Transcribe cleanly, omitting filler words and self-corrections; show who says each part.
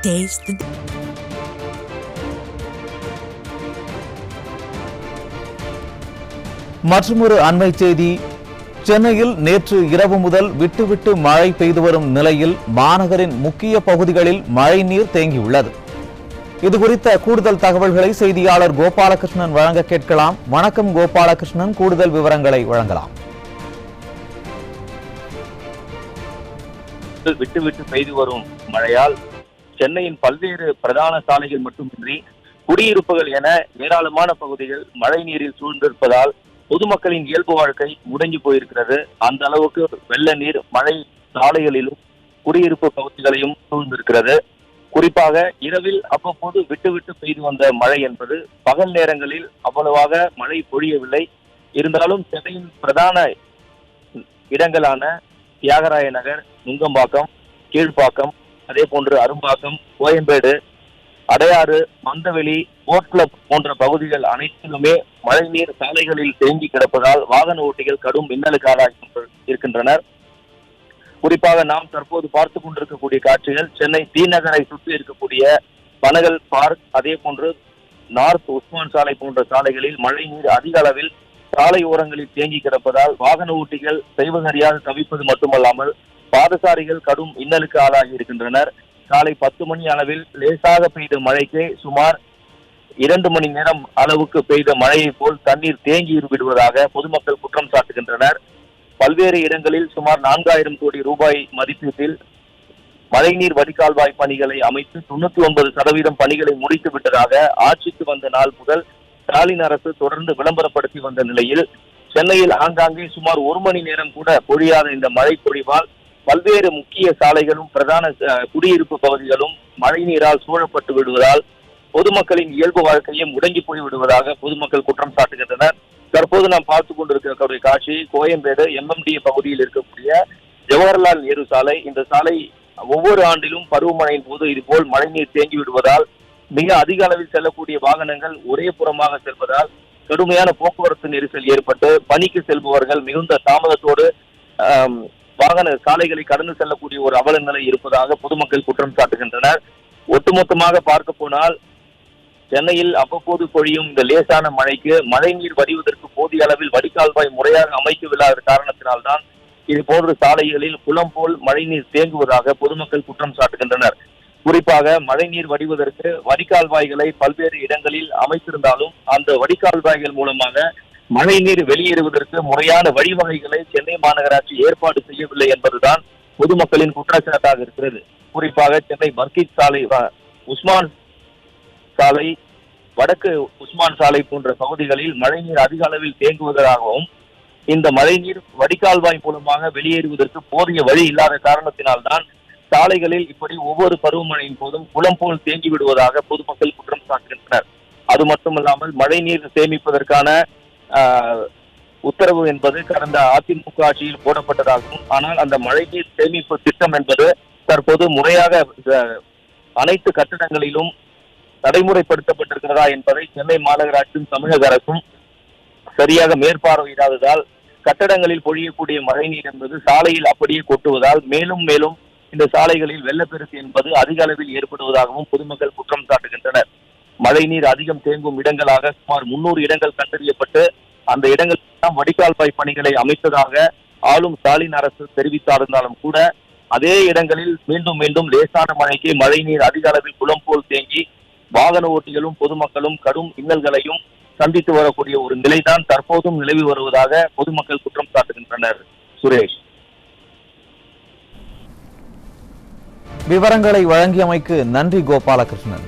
Speaker 1: Taste the...
Speaker 2: மற்றொரு அண்மை செய்தி. சென்னையில் நேற்று இரவு முதல் விட்டுவிட்டு மழை பெய்து வரும் நிலையில் மாநகரின் முக்கிய பகுதிகளில் மழைநீர் தேங்கியுள்ளது. இதுகுறித்த கூடுதல் தகவல்களை செய்தியாளர் கோபாலகிருஷ்ணன் வழங்க கேட்கலாம். வணக்கம் கோபாலகிருஷ்ணன், கூடுதல் விவரங்களை வழங்கலாம்.
Speaker 3: விட்டுவிட்டு பெய்து வரும் மழையால் சென்னையின் பல்வேறு பிரதான சாலைகள் மட்டுமின்றி குடியிருப்புகள் என ஏராளமான பகுதிகள் மழை நீரில் சூழ்ந்திருப்பதால் பொதுமக்களின் இயல்பு வாழ்க்கை முடங்கி போயிருக்கிறது. அந்த அளவுக்கு வெள்ள நீர் மழை சாலைகளிலும் குடியிருப்பு பகுதிகளையும் சூழ்ந்திருக்கிறது. குறிப்பாக இரவில் அவ்வப்போது விட்டு பெய்து வந்த மழை என்பது பகல் நேரங்களில் அவ்வளவாக மழை பொழியவில்லை. இருந்தாலும் சென்னையின் பிரதான இடங்களான தியாகராய நகர், நுங்கம்பாக்கம், கீழ்ப்பாக்கம், அதே போன்று அரும்பாக்கம், கோயம்பேடு, அடையாறு, மந்தவெளி, போர்ட் கிளப் போன்ற பகுதிகள் அனைத்திலுமே மழைநீர் சாலைகளில் தேங்கி கிடப்பதால் வாகன ஓட்டிகள் கடும் மின்னலுக்கு ஆளாகி இருக்கின்றனர். குறிப்பாக நாம் தற்போது பார்த்துக் கொண்டிருக்கக்கூடிய காட்சிகள் சென்னை தி நகரை சுற்றி இருக்கக்கூடிய பனகல் பார்க், அதே போன்று நார்த் உஸ்மான் சாலை போன்ற சாலைகளில் மழைநீர் அதிக அளவில் சாலை ஓரங்களில் தேங்கி கிடப்பதால் வாகன ஓட்டிகள் செய்வதறியாது தவிப்பது மட்டுமல்லாமல் பாதசாரிகள் கடும் இன்னலுக்கு ஆளாகி இருக்கின்றனர். காலை 10 மணி அளவில் லேசாக பெய்த மழைக்கு சுமார் 2 மணி நேரம் அளவுக்கு பெய்த மழையை போல் தண்ணீர் தேங்கி விடுவதாக பொதுமக்கள் குற்றம் சாட்டுகின்றனர். பல்வேறு இடங்களில் சுமார் 4000 கோடி ரூபாய் மதிப்பீட்டில் மழைநீர் வடிகால்வாய் பணிகளை அமைத்து 99% பணிகளை முடித்து விட்டதாக ஆட்சிக்கு வந்த நாள் முதல் ஸ்டாலின் அரசு தொடர்ந்து விளம்பரப்படுத்தி வந்த நிலையில் சென்னையில் ஆங்காங்கே சுமார் 1 மணி நேரம் கூட பொழியாத இந்த மழை பொழிவால் பல்வேறு முக்கிய சாலைகளும் பிரதான குடியிருப்பு பகுதிகளும் மழை நீரால் சூழப்பட்டு விடுவதால் பொதுமக்களின் இயல்பு வாழ்க்கையை முடங்கி போய் விடுவதாக பொதுமக்கள் குற்றம் சாட்டுகின்றனர். தற்போது நாம் பார்த்துக் கொண்டிருக்கக்கூடிய காட்சி கோயம்பேடு MMDA பகுதியில் இருக்கக்கூடிய ஜவஹர்லால் நேரு சாலை. இந்த சாலை ஒவ்வொரு ஆண்டிலும் பருவமழையின் போது இதுபோல் மழைநீர் தேங்கி விடுவதால் மிக அதிக அளவில் செல்லக்கூடிய வாகனங்கள் ஒரே புறமாக செல்வதால் கடுமையான போக்குவரத்து நெரிசல் ஏற்பட்டு பணிக்கு செல்பவர்கள் மிகுந்த தாமதத்தோடு வாகன சாலைகளை கடந்து செல்லக்கூடிய ஒரு அவல நிலை இருப்பதாக பொதுமக்கள் குற்றம் சாட்டுகின்றனர். ஒட்டுமொத்தமாக பார்க்க போனால் சென்னையில் அவ்வப்போது பொழியும் இந்த லேசான மழைக்கு மழைநீர் வடிவதற்கு போதிய அளவில் வடிகால்வாய் முறையாக அமைக்கவில்லாத காரணத்தினால்தான் இது போன்ற சாலைகளில் குளம் போல் மழைநீர் தேங்குவதாக பொதுமக்கள் குற்றம் சாட்டுகின்றனர். குறிப்பாக மழைநீர் வடிவதற்கு வடிகால்வாய்களை பல்வேறு இடங்களில் அமைத்திருந்தாலும் அந்த வடிகால்வாய்கள் மூலமாக மழைநீர் வெளியேறுவதற்கு முறையான வழிவகைகளை சென்னை மாநகராட்சி ஏற்பாடு செய்யவில்லை என்பதுதான் பொதுமக்களின் குற்றச்சாட்டாக இருக்கிறது. குறிப்பாக சென்னை மர்கித் சாலை, உஸ்மான் சாலை, வடக்கு உஸ்மான் சாலை போன்ற பகுதிகளில் மழைநீர் அதிக அளவில் தேங்குவதாகவும் இந்த மழைநீர் வடிகால்வாய் மூலமாக வெளியேறுவதற்கு போதிய வழி இல்லாத காரணத்தினால்தான் சாலைகளில் இப்படி ஒவ்வொரு பருவமழையின் போதும் குளம் போல் தேங்கி விடுவதாக பொதுமக்கள் குற்றம் சாட்டுகின்றனர். அது மட்டுமல்லாமல் மழைநீர் சேமிப்பதற்கான உத்தரவு என்பது கடந்த அதிமுக ஆட்சியில் போடப்பட்டதாகவும், ஆனால் அந்த மழைநீர் சேமிப்பு திட்டம் என்பது தற்போது முறையாக அனைத்து கட்டிடங்களிலும் நடைமுறைப்படுத்தப்பட்டிருக்கிறதா என்பதை சென்னை மாநகராட்சியும் தமிழக அரசும் சரியாக மேற்பார்வையிடாததால் கட்டடங்களில் பொழியக்கூடிய மழைநீர் என்பது சாலையில் அப்படியே கொட்டுவதால் மேலும் மேலும் இந்த சாலைகளில் வெள்ளப்பெருக்கு என்பது அதிக அளவில் ஏற்படுவதாகவும் பொதுமக்கள் குற்றம் சாட்டுகின்றனர். மழைநீர் அதிகம் தேங்கும் இடங்களாக சுமார் 300 இடங்கள் கண்டறியப்பட்டு அந்த இடங்கள் வடிகால்வாய் பணிகளை அமைத்ததாக ஆளும் ஸ்டாலின் அரசு தெரிவித்திருந்தாலும் கூட அதே இடங்களில் மீண்டும் லேசான மழைக்கு மழைநீர் அதிக அளவில் குளம் போல் தேங்கி வாகன ஓட்டிகளும் பொதுமக்களும் கடும் இன்னல்களையும் சந்தித்து வரக்கூடிய ஒரு நிலைதான் தற்போதும் நிலவி வருவதாக பொதுமக்கள் குற்றம் சாட்டுகின்றனர். சுரேஷ்,
Speaker 2: விவரங்களை வழங்கியமைக்கு நன்றி கோபாலகிருஷ்ணன்.